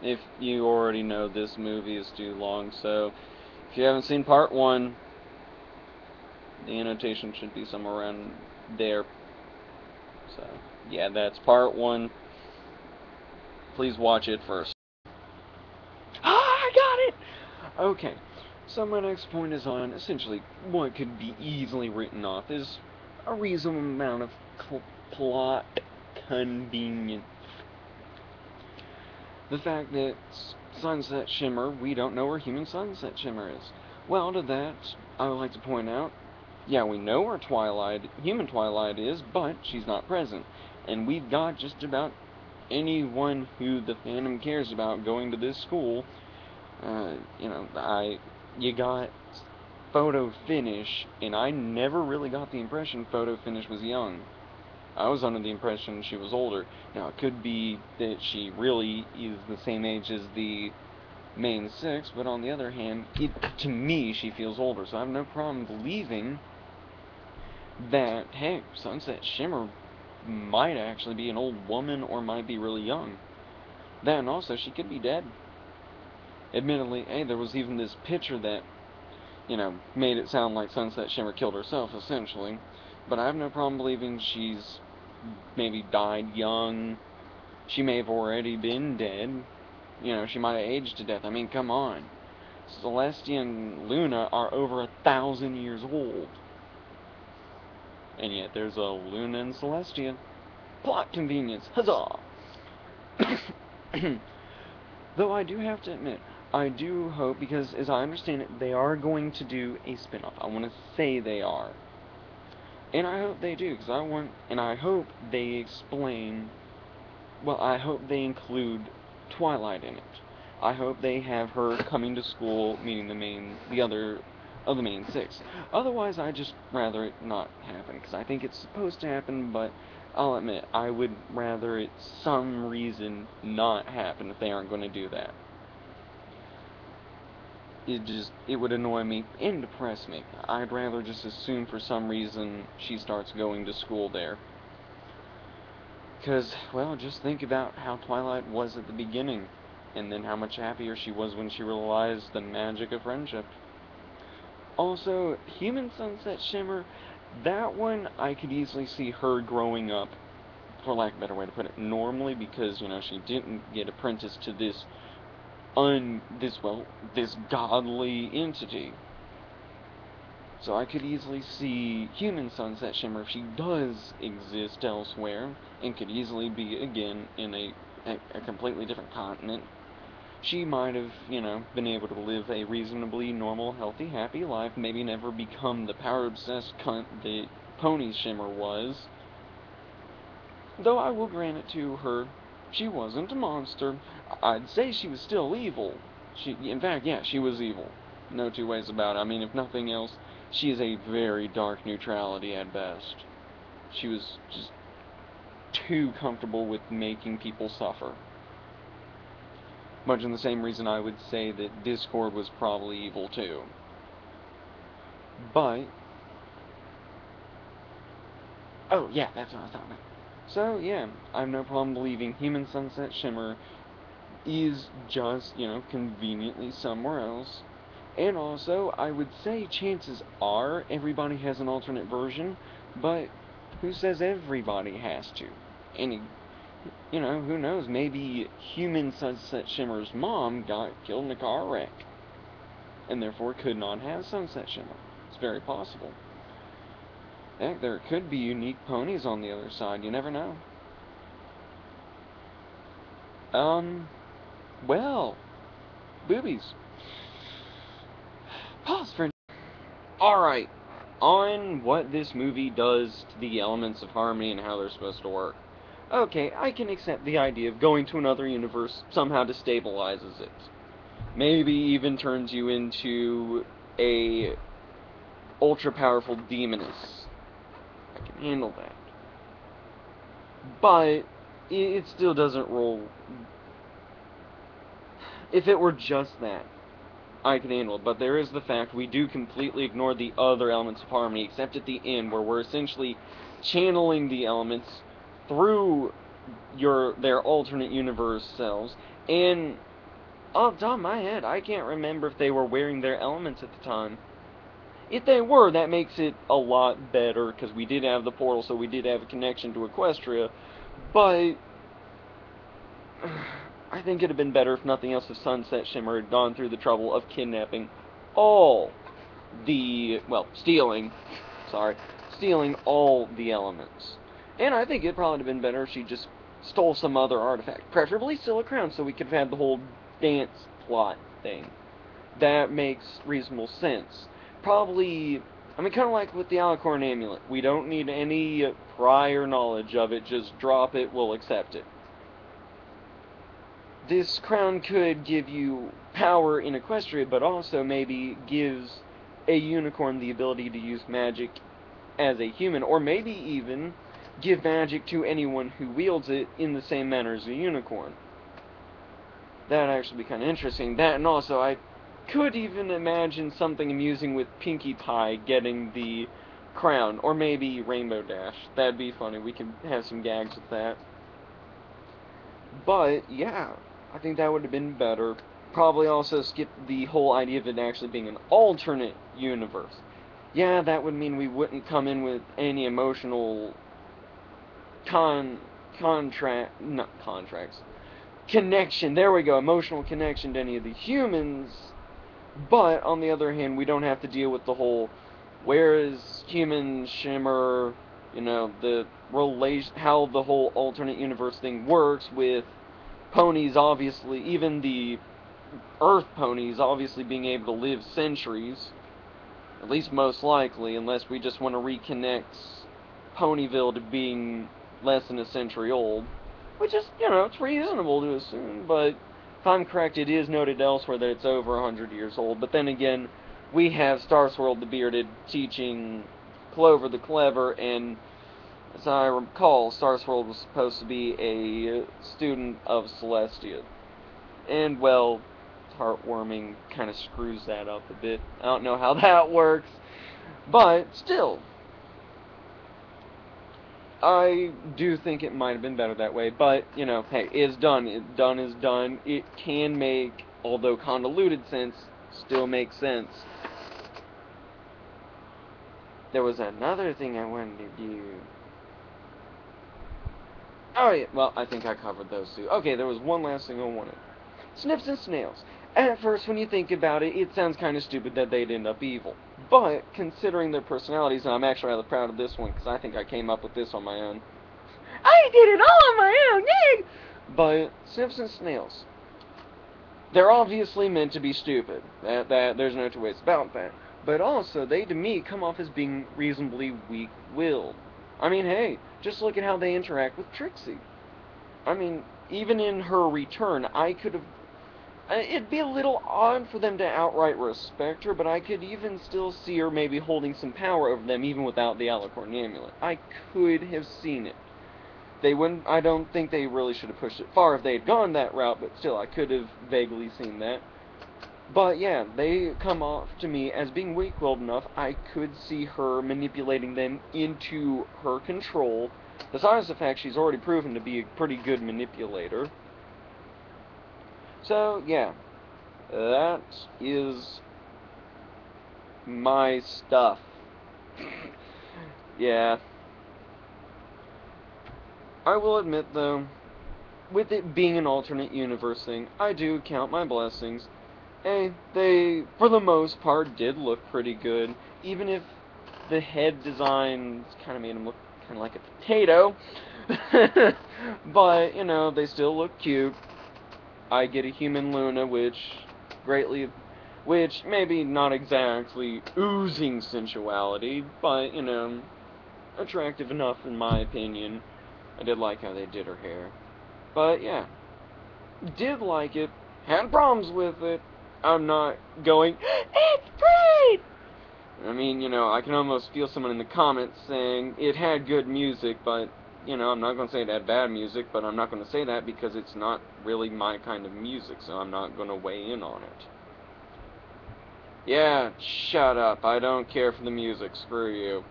if you already know, this movie is too long, so if you haven't seen part 1, the annotation should be somewhere around there. So, yeah, that's part 1. Please watch it first. Ah, I got it! Okay, so my next point is on essentially what could be easily written off as a reasonable amount of plot convenience. The fact that Sunset Shimmer, we don't know where human Sunset Shimmer is. Well, to that, I would like to point out, yeah, we know where human Twilight is, but she's not present. And we've got just about anyone who the fandom cares about going to this school. You got Photo Finish, and I never really got the impression Photo Finish was young. I was under the impression she was older. Now, it could be that she really is the same age as the main 6, but on the other hand, to me, she feels older, so I have no problem believing that, hey, Sunset Shimmer might actually be an old woman or might be really young. That, and also, she could be dead. Admittedly, hey, there was even this picture that, made it sound like Sunset Shimmer killed herself, essentially. But I have no problem believing she's maybe died young. She may have already been dead. She might have aged to death. I mean, come on. Celestia and Luna are over 1,000 years old. And yet there's a Luna and Celestia. Plot convenience. Huzzah! Though I do have to admit, I do hope, because as I understand it, they are going to do a spin-off. I want to say they are. And I hope they do, because I hope they explain, well, I hope they include Twilight in it. I hope they have her coming to school, meeting the other of the main 6. Otherwise, I'd just rather it not happen, because I think it's supposed to happen, but I'll admit, I would rather it some reason not happen if they aren't going to do that. It would annoy me and depress me. I'd rather just assume for some reason she starts going to school there. Because, well, just think about how Twilight was at the beginning, and then how much happier she was when she realized the magic of friendship. Also, Human Sunset Shimmer, that one I could easily see her growing up, for lack of a better way to put it, normally, because, she didn't get apprenticed to this godly entity. So I could easily see human Sunset Shimmer, if she does exist elsewhere, and could easily be, again, in a completely different continent. She might have, been able to live a reasonably normal, healthy, happy life, maybe never become the power-obsessed cunt that Pony Shimmer was. Though I will grant it to her, she wasn't a monster. I'd say she was still evil. In fact, yeah, she was evil. No two ways about it. I mean, if nothing else, she is a very dark neutrality at best. She was just too comfortable with making people suffer. Much in the same reason I would say that Discord was probably evil too. But, oh yeah, that's what I was talking about. So yeah, I have no problem believing Human Sunset Shimmer is just, conveniently somewhere else. And also, I would say chances are everybody has an alternate version, but who says everybody has to? Who knows, maybe Human Sunset Shimmer's mom got killed in a car wreck, and therefore could not have Sunset Shimmer. It's very possible. Heck, there could be unique ponies on the other side, you never know. Well, boobies. Pause for... Alright, on what this movie does to the elements of harmony and how they're supposed to work. Okay, I can accept the idea of going to another universe somehow destabilizes it. Maybe even turns you into a ultra-powerful demoness. I can handle that. But it still doesn't roll. If it were just that, I can handle it. But there is the fact we do completely ignore the other elements of harmony, except at the end, where we're essentially channeling the elements through their alternate universe selves. And off the top of my head, I can't remember if they were wearing their elements at the time. If they were, that makes it a lot better, because we did have the portal, so we did have a connection to Equestria. But I think it'd have been better, if nothing else, if Sunset Shimmer had gone through the trouble of kidnapping all stealing all the elements. And I think it'd probably have been better if she just stole some other artifact, preferably still a crown, so we could have had the whole dance plot thing. That makes reasonable sense. Probably, I mean, kind of like with the Alicorn Amulet. We don't need any prior knowledge of it, just drop it, we'll accept it. This crown could give you power in Equestria, but also maybe gives a unicorn the ability to use magic as a human, or maybe even give magic to anyone who wields it in the same manner as a unicorn. That'd actually be kind of interesting. That, and also, I could even imagine something amusing with Pinkie Pie getting the crown, or maybe Rainbow Dash. That'd be funny. We could have some gags with that. But, yeah, I think that would have been better. Probably also skip the whole idea of it actually being an alternate universe. Yeah, that would mean we wouldn't come in with any emotional connection, there we go, emotional connection to any of the humans, but on the other hand, we don't have to deal with the whole, where is human Shimmer, the relation, how the whole alternate universe thing works with ponies, obviously, even the Earth ponies, obviously being able to live centuries, at least most likely, unless we just want to reconnect Ponyville to being less than a century old, which is, it's reasonable to assume, but if I'm correct, it is noted elsewhere that it's over 100 years old. But then again, we have Starswirl the Bearded teaching Clover the Clever, and as I recall, Starswirl was supposed to be a student of Celestia. And, well, heartwarming kind of screws that up a bit. I don't know how that works, but still, I do think it might have been better that way, but, hey, it's done. Done is done. It can make, although convoluted sense, still make sense. There was another thing I wanted to do. Oh, yeah, well, I think I covered those two. Okay, there was one last thing I wanted. Snips and snails. At first, when you think about it, it sounds kind of stupid that they'd end up evil. But, considering their personalities, and I'm actually rather proud of this one, because I think I came up with this on my own. I did it all on my own, yay! But, snips and snails. They're obviously meant to be stupid. There's no two ways about that. But also, they, to me, come off as being reasonably weak-willed. I mean, hey, just look at how they interact with Trixie. I mean, even in her return, I could have... It'd be a little odd for them to outright respect her, but I could even still see her maybe holding some power over them, even without the Alicorn Amulet. I could have seen it. They wouldn't... I don't think they really should have pushed it far if they had gone that route, but still, I could have vaguely seen that. But yeah, they come off to me as being weak-willed enough. I could see her manipulating them into her control, besides the fact she's already proven to be a pretty good manipulator. So, yeah, that is my stuff. Yeah. I will admit, though, with it being an alternate universe thing, I do count my blessings. Hey, they, for the most part, did look pretty good, even if the head designs kind of made them look kind of like a potato. But, they still look cute. I get a human Luna, which maybe not exactly oozing sensuality, but, attractive enough in my opinion. I did like how they did her hair. But, yeah, did like it, had problems with it. I'm not going, it's great! I mean, I can almost feel someone in the comments saying it had good music, but, I'm not going to say it had bad music, but I'm not going to say that because it's not really my kind of music, so I'm not going to weigh in on it. Yeah, shut up. I don't care for the music. Screw you.